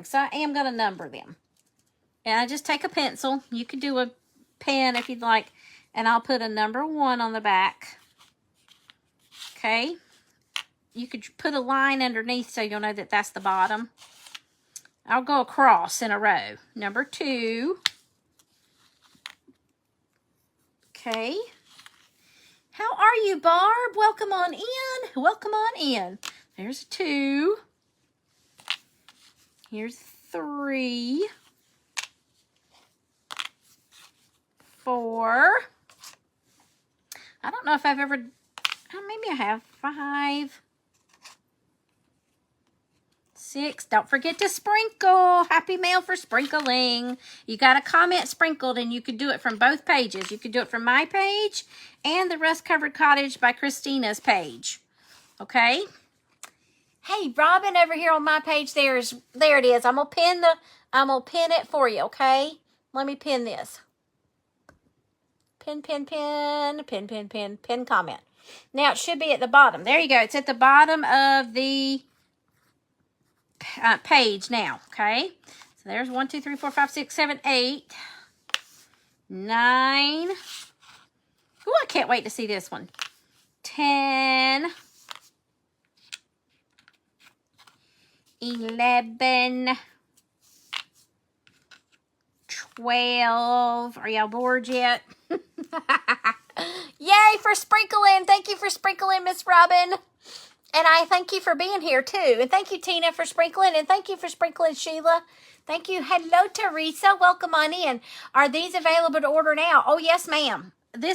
numbering. So I am going to number them. And I just take a pencil. You could do a pen if you'd like. And I'll put a number 1 on the back. Okay. You could put a line underneath so you'll know that that's the bottom. I'll go across in a row. Number 2. Okay. How are you, Barb? Welcome on in. Welcome on in. There's 2. Here's 3. 4. I don't know if I've ever, maybe I have. 5. 6. Don't forget to sprinkle. Happy mail for sprinkling. You got a comment sprinkled, and you could do it from both pages. You could do it from my page and the Rust Covered Cottage by Christina's page. Okay? Hey, Robin, over here on my page, there it is. I'm gonna pin it for you, okay? Let me pin this. Pin comment. Now, it should be at the bottom. There you go. It's at the bottom of the page now, okay? So there's 1, 2, 3, 4, 5, 6, 7, 8, 9. Ooh, I can't wait to see this one. 10, 11, 12. Are y'all bored yet? Yay for sprinkling. Thank you for sprinkling, Miss Robin. And I thank you for being here, too. And thank you, Tina, for sprinkling. And thank you for sprinkling, Sheila. Thank you. Hello, Teresa. Welcome on in. Are these available to order now? Oh, yes, ma'am. I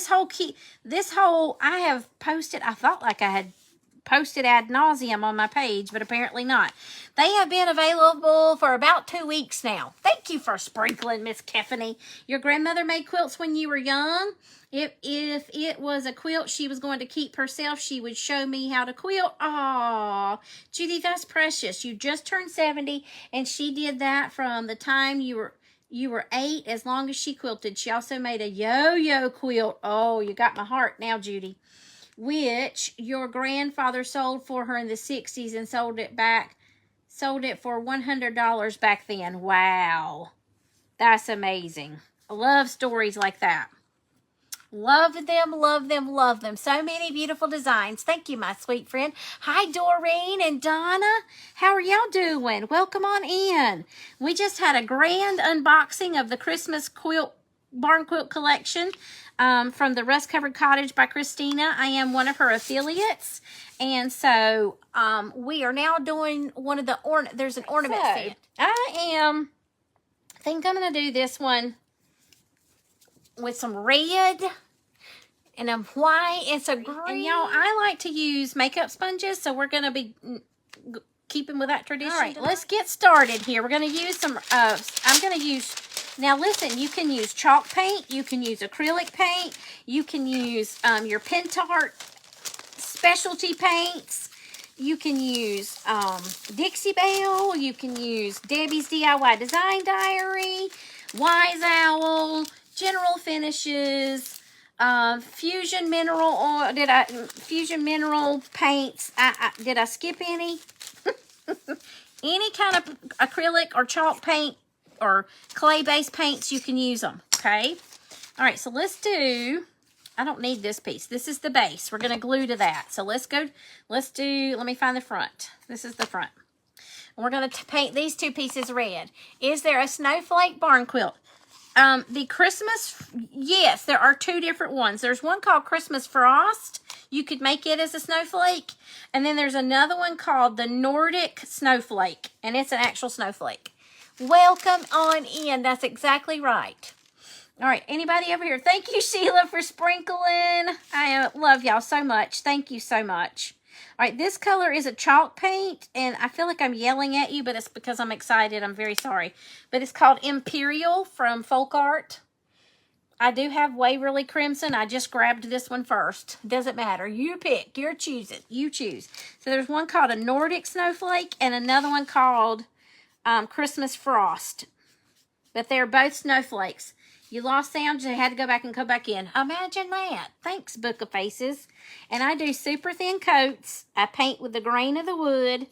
have posted, I felt like I had posted ad nauseum on my page, but apparently not. They have been available for about 2 weeks now. Thank you for sprinkling, Miss Keffany. Your grandmother made quilts when you were young. If it was a quilt she was going to keep herself, she would show me how to quilt. Aw, Judy, that's precious. You just turned 70, and she did that from the time you were 8, as long as she quilted. She also made a yo-yo quilt. Oh, you got my heart now, Judy. Which your grandfather sold for her in the 60s and sold it for $100 back then. Wow. That's amazing. I love stories like that. Love them, love them, love them. So many beautiful designs. Thank you, my sweet friend. Hi, Doreen and Donna. How are y'all doing? Welcome on in. We just had a grand unboxing of the Christmas barn quilt collection from the Rust Covered Cottage by Christina. I am one of her affiliates. And so we are now doing one of the there's an ornament set. I think I'm going to do this one with some red and a white. It's a green. And y'all, I like to use makeup sponges, so we're going to be keeping with that tradition. All right, let's get started here. We're going to use some, I'm going to use, now listen, you can use chalk paint, you can use acrylic paint, you can use your Pentart specialty paints, you can use Dixie Belle, you can use Debbie's DIY Design Diary, Wise Owl, General Finishes, Fusion Mineral Oil. Fusion Mineral Paints? Did I skip any? Any kind of acrylic or chalk paint or clay-based paints, you can use them. Okay. All right. So let's do. I don't need this piece. This is the base. We're gonna glue to that. So let's go. Let me find the front. This is the front. And we're gonna paint these 2 pieces red. Is there a snowflake barn quilt? The Christmas, yes, there are 2 different ones. There's one called Christmas Frost. You could make it as a snowflake. And then there's another one called the Nordic Snowflake. And it's an actual snowflake. Welcome on in. That's exactly right. All right, anybody over here? Thank you, Sheila, for sprinkling. I love y'all so much. Thank you so much. All right, this color is a chalk paint, and I feel like I'm yelling at you, but it's because I'm excited. I'm very sorry. But it's called Imperial from Folk Art. I do have Waverly Crimson. I just grabbed this one first. Doesn't matter. You pick. You choose it. You choose. So there's one called a Nordic Snowflake and another one called Christmas Frost. But they're both snowflakes. You lost sound, you had to go back and come back in. Imagine that. Thanks, Book of Faces. And I do super thin coats. I paint with the grain of the wood.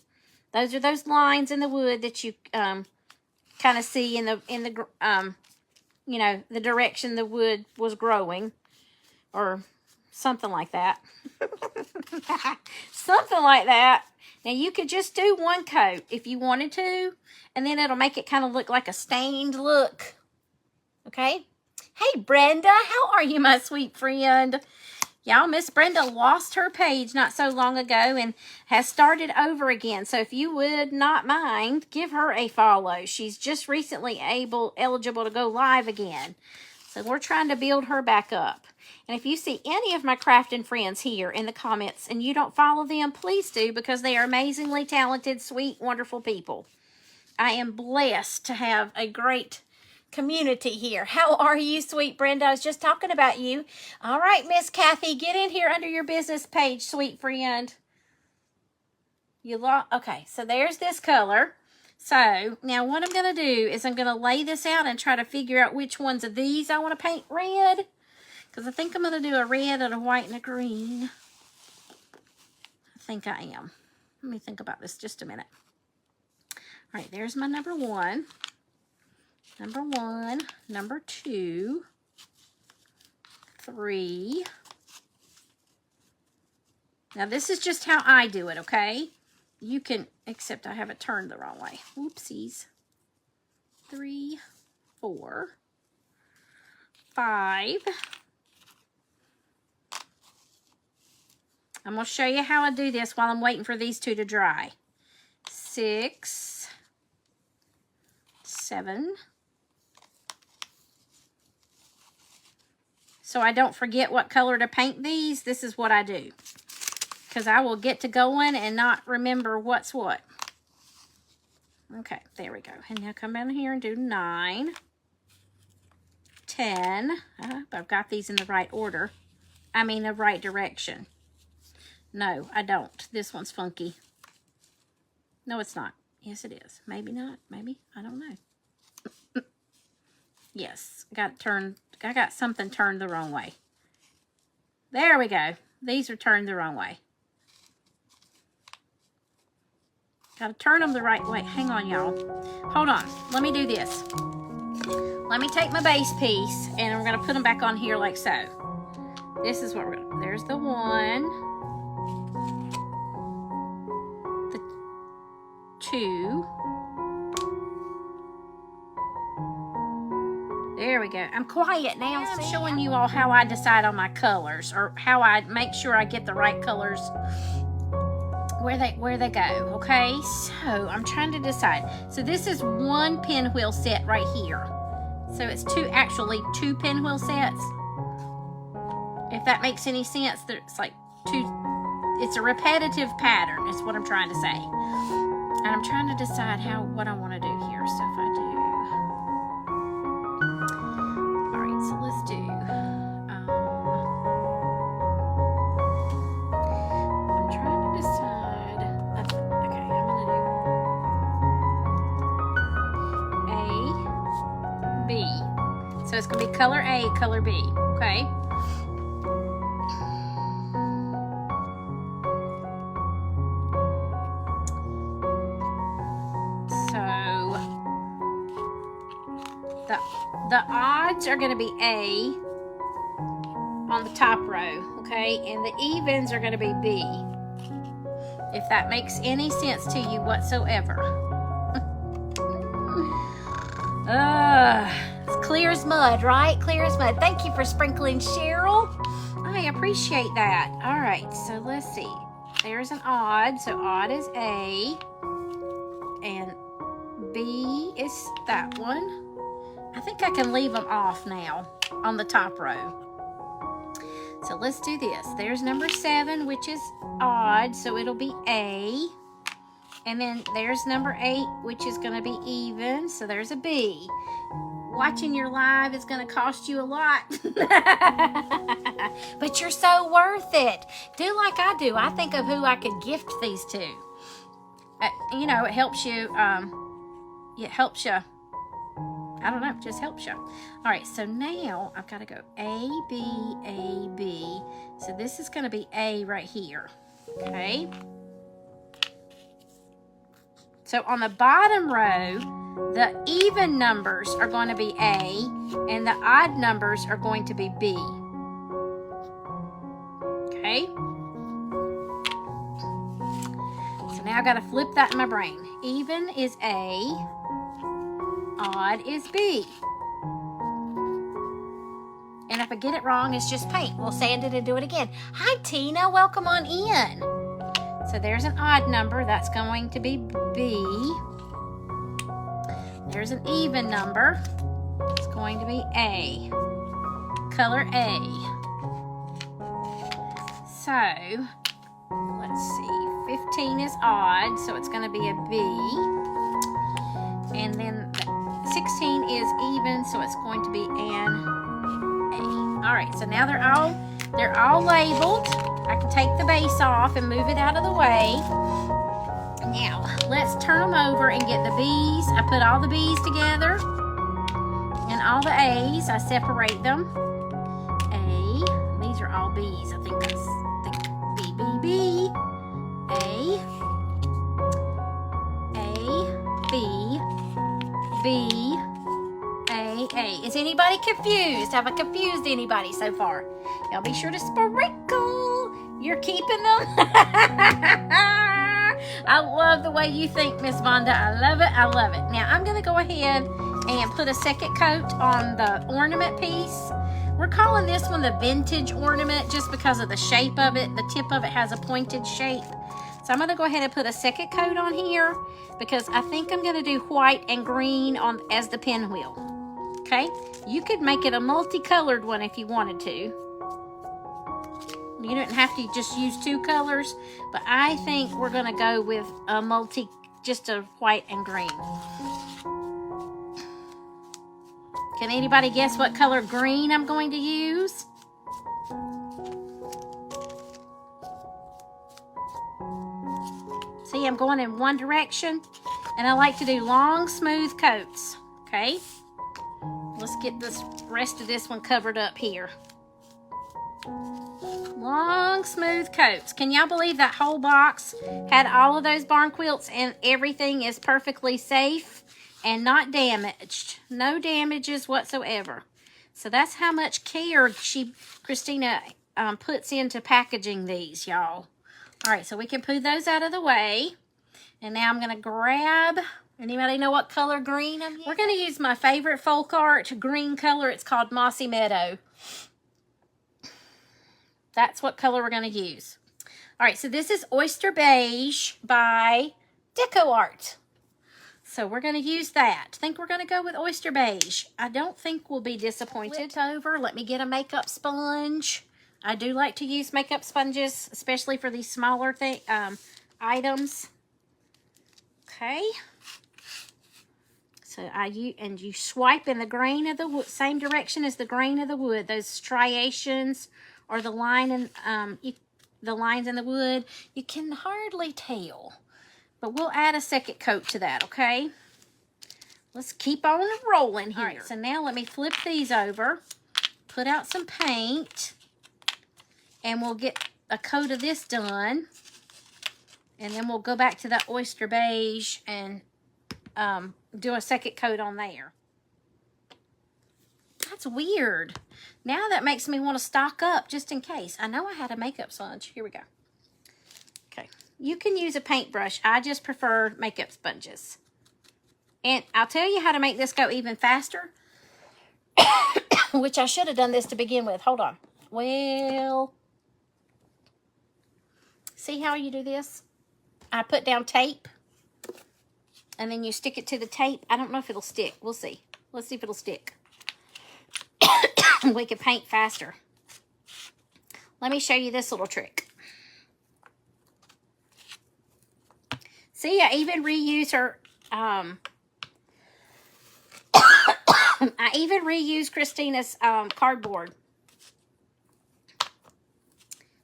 Those are those lines in the wood that you kind of see in the you know, the direction the wood was growing, or something like that. Something like that. Now you could just do one coat if you wanted to, and then it'll make it kind of look like a stained look. Okay? Hey Brenda, how are you, my sweet friend? Y'all, Miss Brenda lost her page not so long ago and has started over again. So if you would not mind, give her a follow. She's just recently eligible to go live again. So we're trying to build her back up. And if you see any of my crafting friends here in the comments and you don't follow them, please do, because they are amazingly talented, sweet, wonderful people. I am blessed to have a great community here. How are you, sweet Brenda? I was just talking about you. All right, Miss Kathy, get in here under your business page, sweet friend. Okay, so there's this color. So now what I'm going to do is I'm going to lay this out and try to figure out which ones of these I want to paint red. Because I think I'm going to do a red and a white and a green. I think I am. Let me think about this just a minute. All right, there's my number one. Number one, number 2, 3. Now this is just how I do it, okay? You can, except I have it turned the wrong way. Whoopsies. 3, 4, 5. I'm going to show you how I do this while I'm waiting for these two to dry. 6, 7. So I don't forget what color to paint these, this is what I do. Because I will get to going and not remember what's what. Okay, there we go. And now come down here and do 9, 10. I hope I've got these in the right order. I mean the right direction. No, I don't. This one's funky. No, it's not. Yes, it is. Maybe not. Maybe. I don't know. Yes, I got something turned the wrong way. There we go. These are turned the wrong way. Got to turn them the right way. Hang on, y'all. Hold on. Let me do this. Let me take my base piece, and we're going to put them back on here like so. This is what we're going to do. There's the 1. The 2. There we go. I'm quiet now. I'm showing you all how I decide on my colors, or how I make sure I get the right colors where they go. Okay, so I'm trying to decide. So this is 1 pinwheel set right here. So it's actually two pinwheel sets. If that makes any sense, it's like 2. It's a repetitive pattern. Is what I'm trying to say. And I'm trying to decide what I want to do here. So if I do. So let's do, I'm trying to decide, okay, I'm going to do A, B. So it's going to be color A, color B, okay? So, the odds are going to be A on the top row, okay? And the evens are going to be B. If that makes any sense to you whatsoever. It's clear as mud, right? Clear as mud. Thank you for sprinkling, Cheryl. I appreciate that. All right, so let's see. There's an odd. So odd is A. And B is that one. I think I can leave them off now on the top row. So let's do this. There's number 7, which is odd, so it'll be A. And then there's number 8, which is going to be even, so there's a B. Watching your live is going to cost you a lot. But you're so worth it. Do like I do. I think of who I could gift these to. You know, it helps you. I don't know, it just helps you. All right, so now I've got to go A, B, A, B. So this is going to be A right here, okay? So on the bottom row, The even numbers are going to be A, and the odd numbers are going to be B. Okay? So now I got to flip that in my brain. Even is A, odd is B. And if I get it wrong, it's just paint. We'll sand it and do it again. Hi, Tina. Welcome on in. So there's an odd number. That's going to be B. There's an even number. It's going to be A. Color A. So, let's see. 15 is odd, so it's going to be a B. And then 16 is even, so it's going to be an A. All right, so now they're all labeled. I can take the base off and move it out of the way. Now, let's turn them over and get the B's. I put all the B's together and all the A's. I separate them. A, these are all B's. I think that's B, B, B. A, B, B, A. Is anybody confused? Have I confused anybody so far? Y'all be sure to sprinkle. You're keeping them? I love the way you think, Miss Vonda. I love it. I love it. Now, I'm going to go ahead and put a second coat on the ornament piece. We're calling this one the vintage ornament just because of the shape of it. The tip of it has a pointed shape. So I'm going to go ahead and put a second coat on here because I think I'm going to do white and green on as the pinwheel. Okay? You could make it a multicolored one if you wanted to. You don't have to just use two colors, but I think we're going to go with a just a white and green. Can anybody guess what color green I'm going to use? See, I'm going in one direction, and I like to do long, smooth coats. Okay? Let's get this rest of this one covered up here. Long, smooth coats. Can y'all believe that whole box had all of those barn quilts and everything is perfectly safe and not damaged? No damages whatsoever. So that's how much care Christina puts into packaging these, y'all. All right, so we can put those out of the way. And now I'm going to grab, anybody know what color green I'm using? We're going to use my favorite folk art green color. It's called Mossy Meadow. That's what color we're going to use. All right, so this is Oyster Beige by Deco. So we're going to use that. I think we're going to go with Oyster Beige. I don't think we'll be disappointed. Flip over. Let me get a makeup sponge. I do like to use makeup sponges, especially for these smaller items. Okay. So you swipe in the grain of the wood, same direction as the grain of the wood. Those striations or the line and the lines in the wood, you can hardly tell. But we'll add a second coat to that, okay? Let's keep on rolling here. All right, so now let me flip these over, put out some paint, and we'll get a coat of this done. And then we'll go back to that Oyster Beige and do a second coat on there. That's weird. Now that makes me want to stock up just in case. I know I had a makeup sponge. Here we go. Okay. You can use a paintbrush. I just prefer makeup sponges. And I'll tell you how to make this go even faster. Which I should have done this to begin with. Hold on. Well, see how you do this? I put down tape. And then you stick it to the tape. I don't know if it'll stick. We'll see. Let's see if it'll stick. We can paint faster. Let me show you this little trick. See, I even reuse her. I even reuse Christina's cardboard.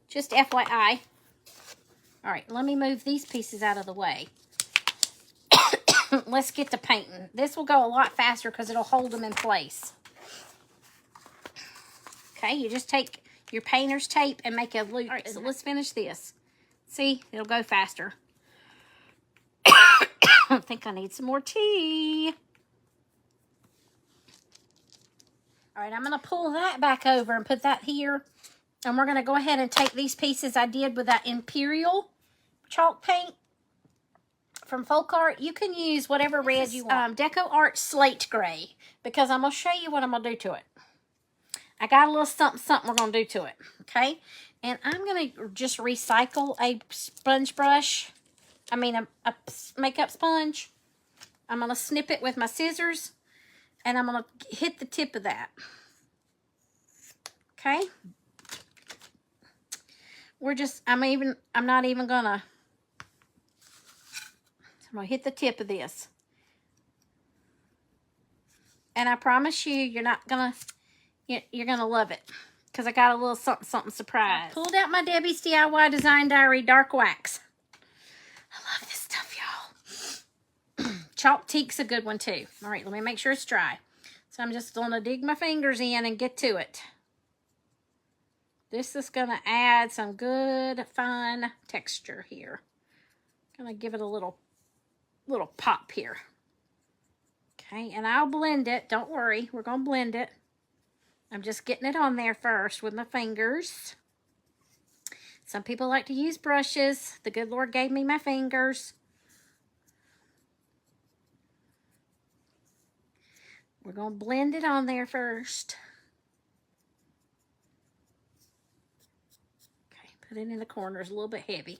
Just FYI. All right, let me move these pieces out of the way. Let's get to painting. This will go a lot faster because it'll hold them in place. Okay, you just take your painter's tape and make a loop. All right, so let's finish this. See, it'll go faster. I think I need some more tea. All right, I'm going to pull that back over and put that here. And we're going to go ahead and take these pieces I did with that Imperial chalk paint from Folk Art. You can use whatever red you want. Deco Art Slate Gray, because I'm going to show you what I'm going to do to it. I got a little something we're going to do to it, okay? And I'm going to just recycle a sponge brush. I mean, a makeup sponge. I'm going to snip it with my scissors, and I'm going to hit the tip of that. Okay? I'm not even going to, I'm going to hit the tip of this. And I promise you, you're going to love it. Because I got a little something surprise. I pulled out my Debbie's DIY Design Diary Dark Wax. I love this stuff, y'all. Chalk Teak's a good one, too. All right, let me make sure it's dry. So I'm just going to dig my fingers in and get to it. This is going to add some good, fine texture here. Going to give it a little pop here. Okay, and I'll blend it. Don't worry, we're going to blend it. I'm just getting it on there first with my fingers. Some people like to use brushes. The good Lord gave me my fingers. We're going to blend it on there first. Okay, put it in the corners, a little bit heavy.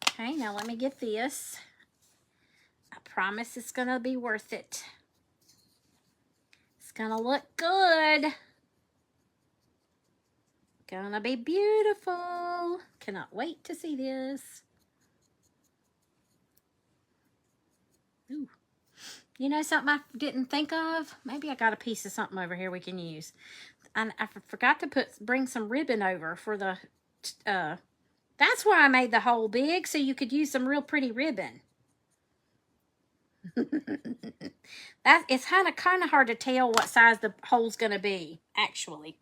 Okay, now let me get this. I promise it's going to be worth it. It's going to look good. Gonna be beautiful. Cannot wait to see this. Ooh. You know something I didn't think of? Maybe I got a piece of something over here we can use. I forgot to bring some ribbon over for the, that's why I made the hole big, so you could use some real pretty ribbon. It's kind of hard to tell what size the hole's gonna be, actually.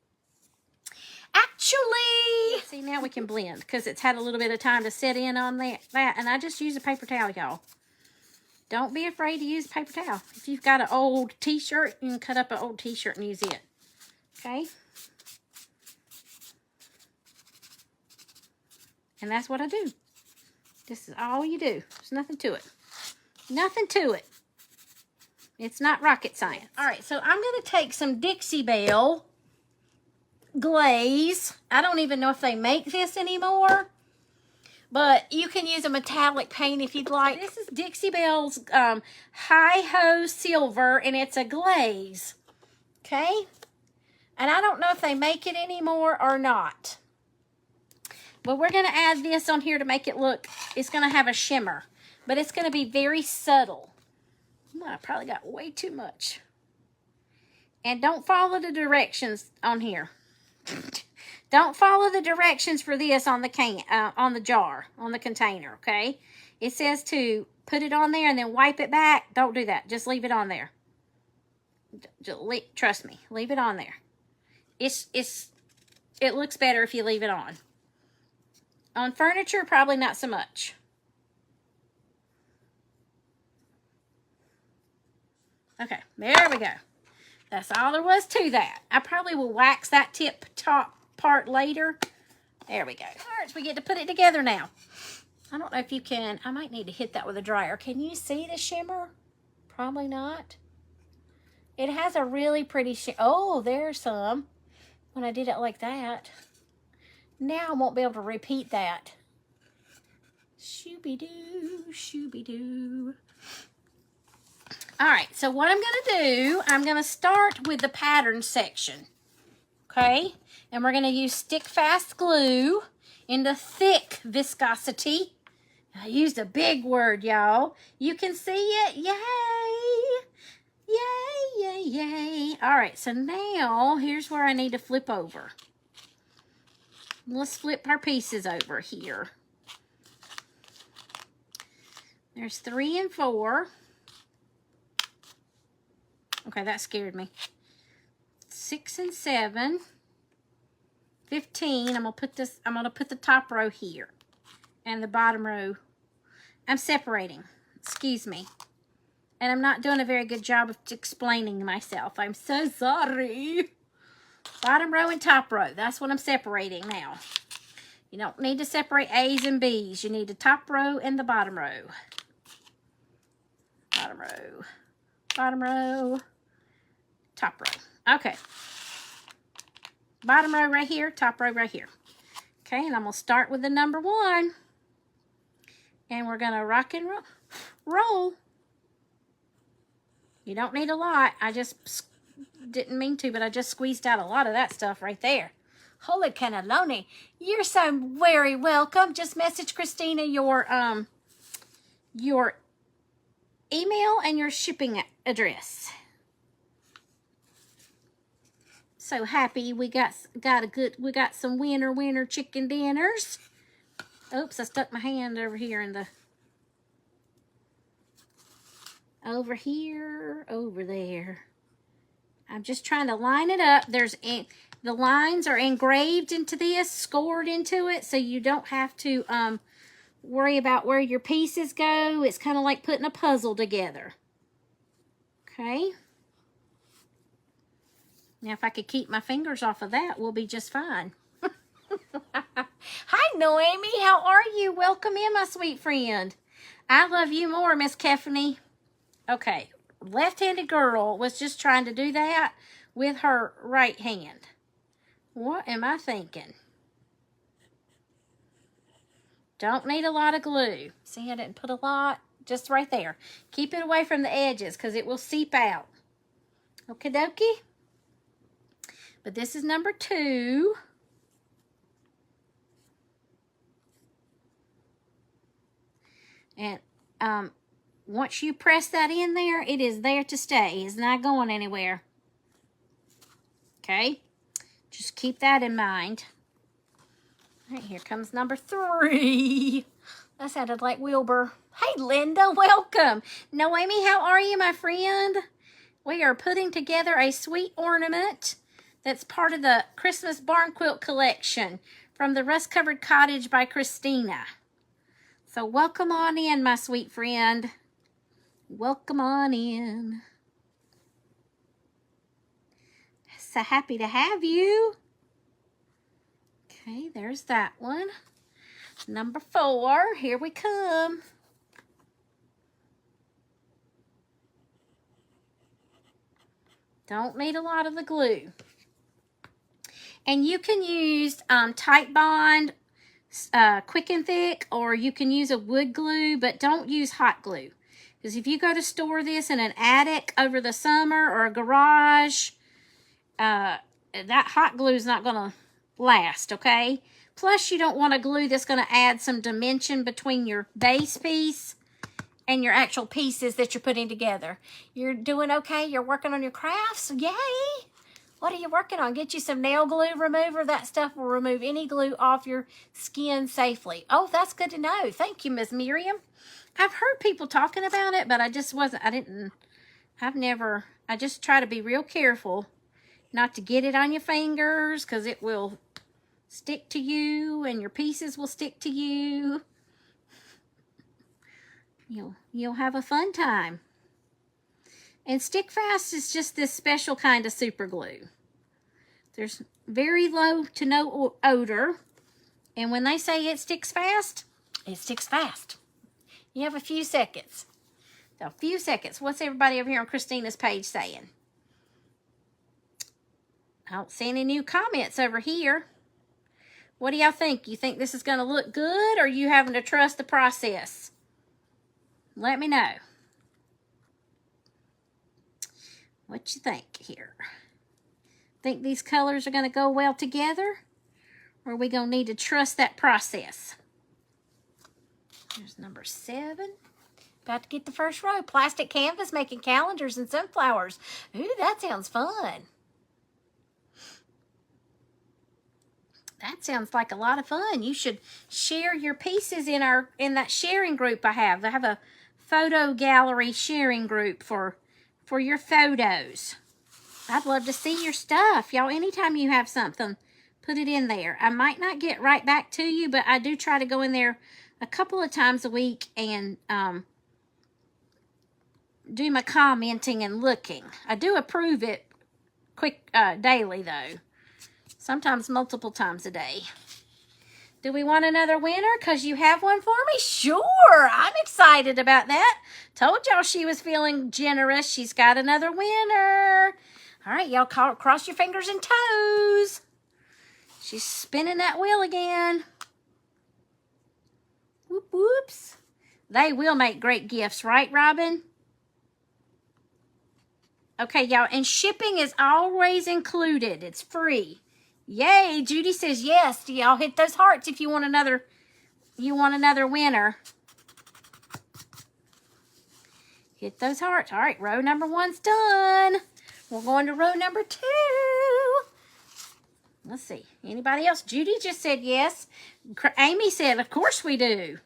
See, now we can blend because it's had a little bit of time to set in on that. And I just use a paper towel, y'all. Don't be afraid to use a paper towel. If you've got an old t-shirt, you can cut up an old t-shirt and use it. Okay? And that's what I do. This is all you do. There's nothing to it. Nothing to it. It's not rocket science. All right, so I'm going to take some Dixie Belle glaze. I don't even know if they make this anymore, but you can use a metallic paint if you'd like. This is Dixie Belle's Hi-Ho Silver, and it's a glaze. Okay? And I don't know if they make it anymore or not. But we're going to add this on here to make it look, it's going to have a shimmer, but it's going to be very subtle. I probably got way too much. And don't follow the directions on here. Don't follow the directions for this on the on the jar, on the container, okay? It says to put it on there and then wipe it back. Don't do that. Just leave it on there. Trust me, leave it on there. It looks better if you leave it on. On furniture, probably not so much. Okay, there we go. That's all there was to that. I probably will wax that top part later. There we go. All right, we get to put it together now. I don't know if you can. I might need to hit that with a dryer. Can you see the shimmer? Probably not. It has a really pretty shimmer. Oh, there's some. When I did it like that. Now I won't be able to repeat that. Shooby-doo, shooby-doo. All right, so what I'm going to do, I'm going to start with the pattern section, okay? And we're going to use stick fast glue in the thick viscosity. I used a big word, y'all. You can see it. Yay! Yay, yay, yay. All right, so now here's where I need to flip over. Let's flip our pieces over here. There's 3 and 4. Okay, that scared me. 6 and 7. 15. I'm gonna put the top row here. And the bottom row. I'm separating. Excuse me. And I'm not doing a very good job of explaining myself. I'm so sorry. Bottom row and top row. That's what I'm separating now. You don't need to separate A's and B's. You need the top row and the bottom row. Bottom row. Bottom row. Top row. Okay. Bottom row right here. Top row right here. Okay, and I'm going to start with the number 1. And we're going to rock and roll. You don't need a lot. I just didn't mean to, but I just squeezed out a lot of that stuff right there. Holy cannelloni. You're so very welcome. Just message Christina your email and your shipping address. So happy we got some winter chicken dinners. Oops, I stuck my hand over here in the over here, over there. I'm just trying to line it up. The lines are engraved into this, scored into it, so you don't have to worry about where your pieces go. It's kind of like putting a puzzle together. Okay. Now, if I could keep my fingers off of that, we'll be just fine. Hi, Noemi. How are you? Welcome in, my sweet friend. I love you more, Miss Keffany. Okay. Left-handed girl was just trying to do that with her right hand. What am I thinking? Don't need a lot of glue. See, I didn't put a lot. Just right there. Keep it away from the edges because it will seep out. Okie dokie. But this is number 2. And once you press that in there, it is there to stay. It's not going anywhere. Okay? Just keep that in mind. All right, here comes number 3. That sounded like Wilbur. Hey, Linda, welcome. Noemi, how are you, my friend? We are putting together a sweet ornament that's part of the Christmas barn quilt collection from the Rust-Covered Cottage by Christina. So welcome on in, my sweet friend. Welcome on in. So happy to have you. Okay, there's that one. Number 4, here we come. Don't need a lot of the glue. And you can use Tight Bond, Quick and Thick, or you can use a wood glue, but don't use hot glue. Because if you go to store this in an attic over the summer or a garage, that hot glue is not going to last, okay? Plus, you don't want a glue that's going to add some dimension between your base piece and your actual pieces that you're putting together. You're doing okay? You're working on your crafts? Yay! What are you working on? Get you some nail glue remover. That stuff will remove any glue off your skin safely. Oh, that's good to know. Thank you, Miss Miriam. I've heard people talking about it, but I just I just try to be real careful not to get it on your fingers because it will stick to you and your pieces will stick to you. You'll have a fun time. And Stick Fast is just this special kind of super glue. There's very low to no odor. And when they say it sticks fast, it sticks fast. You have a few seconds. A few seconds. What's everybody over here on Christina's page saying? I don't see any new comments over here. What do y'all think? You think this is going to look good, or are you having to trust the process? Let me know. What you think here? Think these colors are going to go well together? Or are we going to need to trust that process? There's number 7. About to get the first row. Plastic canvas making calendars and sunflowers. Ooh, that sounds fun. That sounds like a lot of fun. You should share your pieces in that sharing group I have. I have a photo gallery sharing group for your photos. I'd love to see your stuff. Y'all, anytime you have something, put it in there. I might not get right back to you, but I do try to go in there a couple of times a week and do my commenting and looking. I do approve it daily, though. Sometimes multiple times a day. Do we want another winner? Because you have one for me? Sure. I'm excited about that. Told y'all she was feeling generous. She's got another winner. All right, y'all cross your fingers and toes. She's spinning that wheel again. Whoop, whoops. They will make great gifts, right, Robin? Okay, y'all, and shipping is always included. It's free. Yay, Judy says yes. Do y'all hit those hearts if you want another winner? Hit those hearts. All right, row number 1's done. We're going to row number 2. Let's see. Anybody else? Judy just said yes. Amy said, of course we do.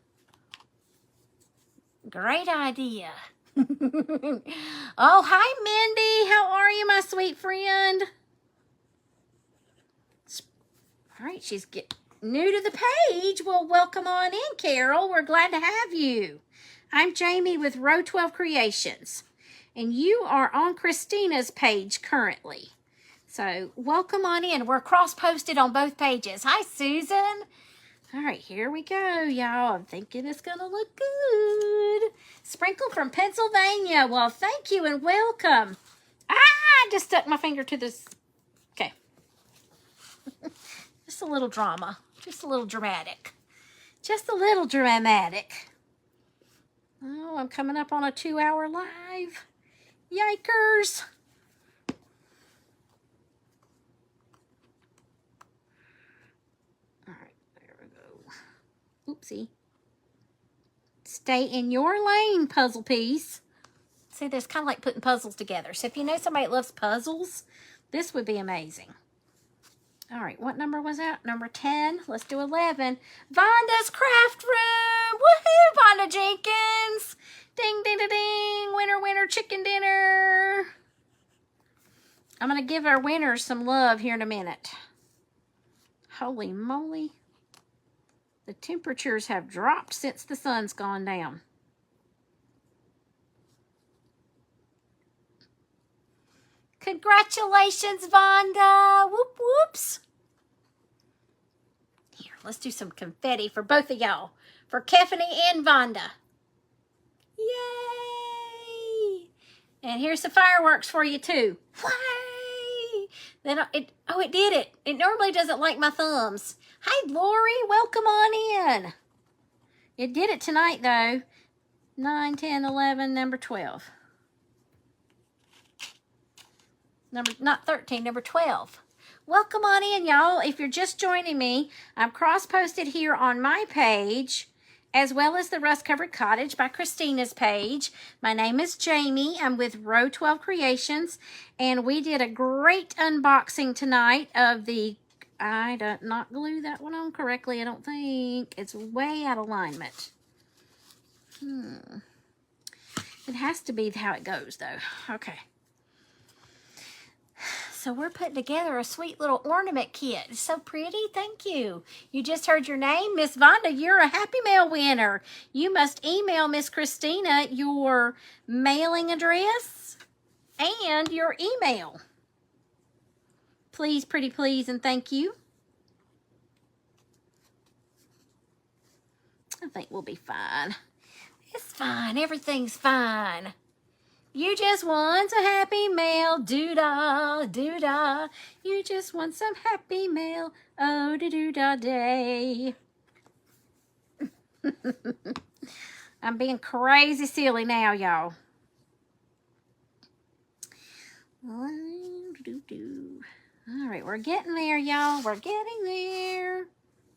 Great idea. Oh, hi, Mindy. How are you, my sweet friend? All right, she's new to the page. Well, welcome on in, Carol. We're glad to have you. I'm Jamie with Row 12 Creations, and you are on Christina's page currently. So welcome on in. We're cross-posted on both pages. Hi, Susan. All right, here we go, y'all. I'm thinking it's going to look good. Sprinkle from Pennsylvania. Well, thank you and welcome. I just stuck my finger to this. Okay. Just a little drama. Just a little dramatic. Just a little dramatic. Oh, I'm coming up on a 2-hour live. Yikers. All right, there we go. Oopsie. Stay in your lane, puzzle piece. See, there's kind of like putting puzzles together. So if you know somebody that loves puzzles, this would be amazing. All right, what number was that? Number 10. Let's do 11. Vonda's Craft Room. Woohoo, Vonda Jenkins. Ding, ding, ding, ding. Winner, winner, chicken dinner. I'm going to give our winners some love here in a minute. Holy moly. The temperatures have dropped since the sun's gone down. Congratulations, Vonda. Whoop, whoops. Here, let's do some confetti for both of y'all. For Keffany and Vonda. Yay! And here's the fireworks for you, too. Way! Then it did it. It normally doesn't like my thumbs. Hi, Lori. Welcome on in. It did it tonight, though. 9, 10, 11, number 12. Not 13, number 12. Welcome on in, y'all. If you're just joining me, I'm cross-posted here on my page, as well as the Rust Covered Cottage by Christina's page. My name is Jamie. I'm with Row 12 Creations, and we did a great unboxing tonight of the, I did not glue that one on correctly, I don't think. It's way out of alignment. It has to be how it goes, though. Okay. So we're putting together a sweet little ornament kit. It's so pretty. Thank you. You just heard your name. Miss Vonda, you're a Happy Mail winner. You must email Miss Christina your mailing address and your email. Please, pretty please, and thank you. I think we'll be fine. It's fine. Everything's fine. You just want some happy mail, doo-dah, doo-dah. You just want some happy mail, oh, doo-dah day. I'm being crazy silly now, y'all. All right, we're getting there, y'all. We're getting there.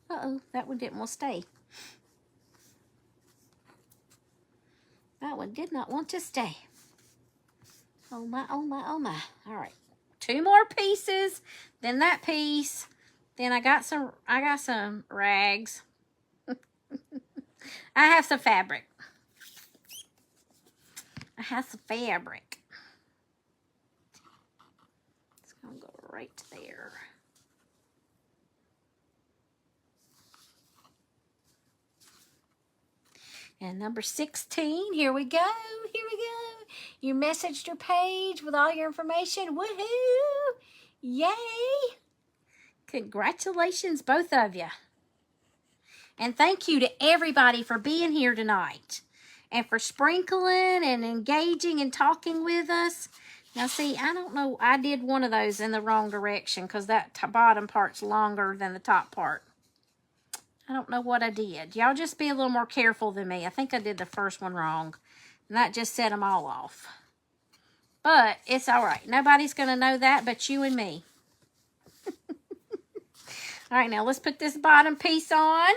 Uh-oh, that one didn't want to stay. That one did not want to stay. Oh my, oh my, oh my. All right. 2 more pieces, then that piece. Then I got some rags. I have some fabric. It's gonna go right there. And number 16, here we go, here we go. You messaged your page with all your information. Woohoo! Yay! Congratulations, both of you. And thank you to everybody for being here tonight and for sprinkling and engaging and talking with us. Now, see, I don't know. I did one of those in the wrong direction because that bottom part's longer than the top part. I don't know what I did. Y'all just be a little more careful than me. I think I did the first one wrong. And that just set them all off. But it's all right. Nobody's going to know that but you and me. All right, now let's put this bottom piece on.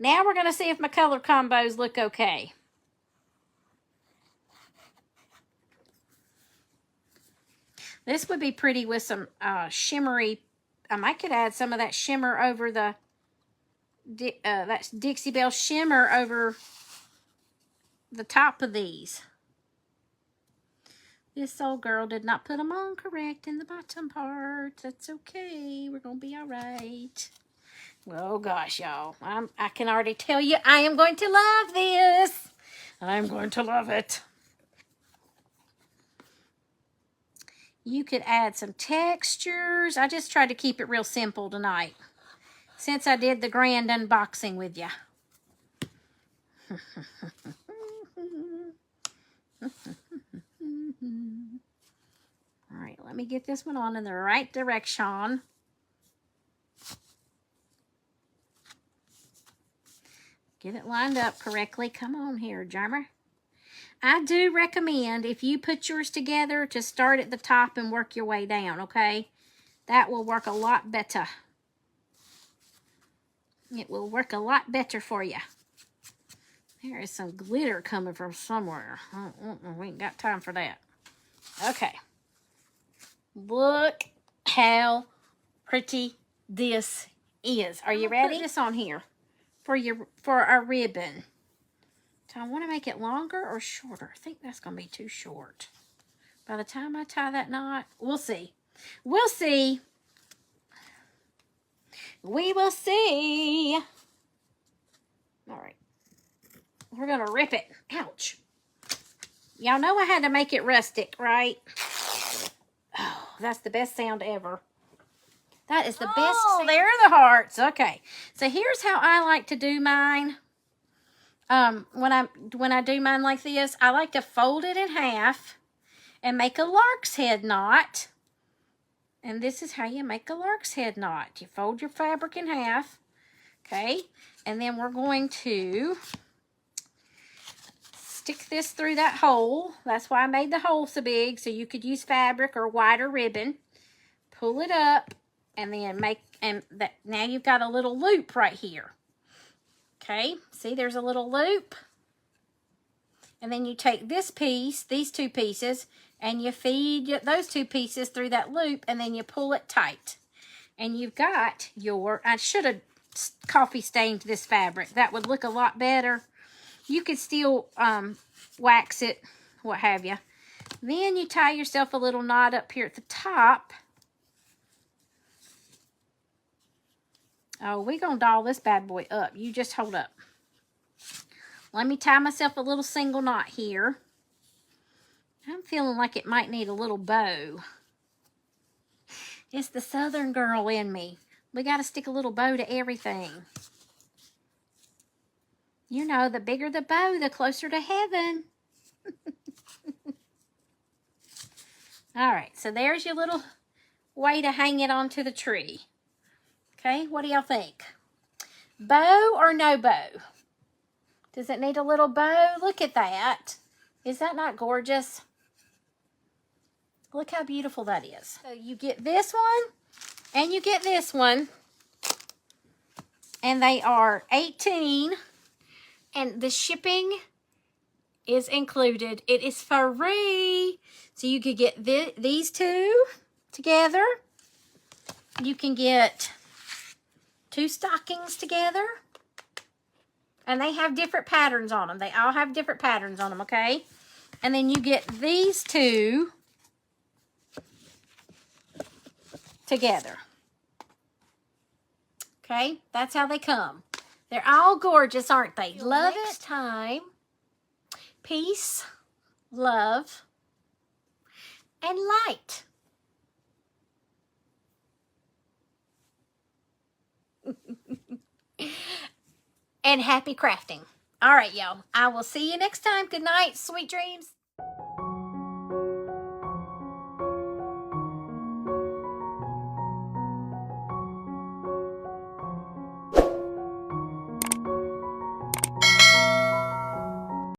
Now we're going to see if my color combos look okay. This would be pretty with some shimmery. I could add some of that shimmer over the, that's Dixie Belle shimmer over the top of these. This old girl did not put them on correct in the bottom part. That's okay. We're going to be all right. Oh gosh, y'all. I can already tell you I am going to love this. I'm going to love it. You could add some textures. I just tried to keep it real simple tonight since I did the grand unboxing with you. All right, let me get this one on in the right direction. Get it lined up correctly. Come on here, Jammer. I do recommend if you put yours together to start at the top and work your way down, okay? That will work a lot better. It will work a lot better for you. There is some glitter coming from somewhere. We ain't got time for that. Okay. Look how pretty this is. Are you ready? Put this on here for our ribbon. So I want to make it longer or shorter. I think that's going to be too short. By the time I tie that knot, we'll see. We'll see. We will see. All right. We're going to rip it. Ouch. Y'all know I had to make it rustic, right? Oh, that's the best sound ever. That is the best sound. Oh, there are the hearts. Okay. So here's how I like to do mine. When I do mine like this, I like to fold it in half and make a lark's head knot. And this is how you make a lark's head knot. You fold your fabric in half, okay? And then we're going to stick this through that hole. That's why I made the hole so big, so you could use fabric or wider ribbon. Pull it up, and then now you've got a little loop right here. Okay, see there's a little loop. And then you take this piece, these two pieces, and you feed those two pieces through that loop, and then you pull it tight. And you've got your, I should have coffee stained this fabric. That would look a lot better. You could still wax it, what have you. Then you tie yourself a little knot up here at the top. Oh, we're going to doll this bad boy up. You just hold up. Let me tie myself a little single knot here. I'm feeling like it might need a little bow. It's the Southern girl in me. We got to stick a little bow to everything. You know, the bigger the bow, the closer to heaven. All right, so there's your little way to hang it onto the tree. Okay, what do y'all think? Bow or no bow? Does it need a little bow? Look at that. Is that not gorgeous? Look how beautiful that is. So you get this one and you get this one. And they are $18. And the shipping is included. It is free. So you could get these two together. You can get 2 stockings together. And they have different patterns on them. They all have different patterns on them, okay? And then you get these two together. Okay? That's how they come. They're all gorgeous, aren't they? Love it. Next time, peace, love, and light. And happy crafting. All right, y'all. I will see you next time. Good night. Sweet dreams.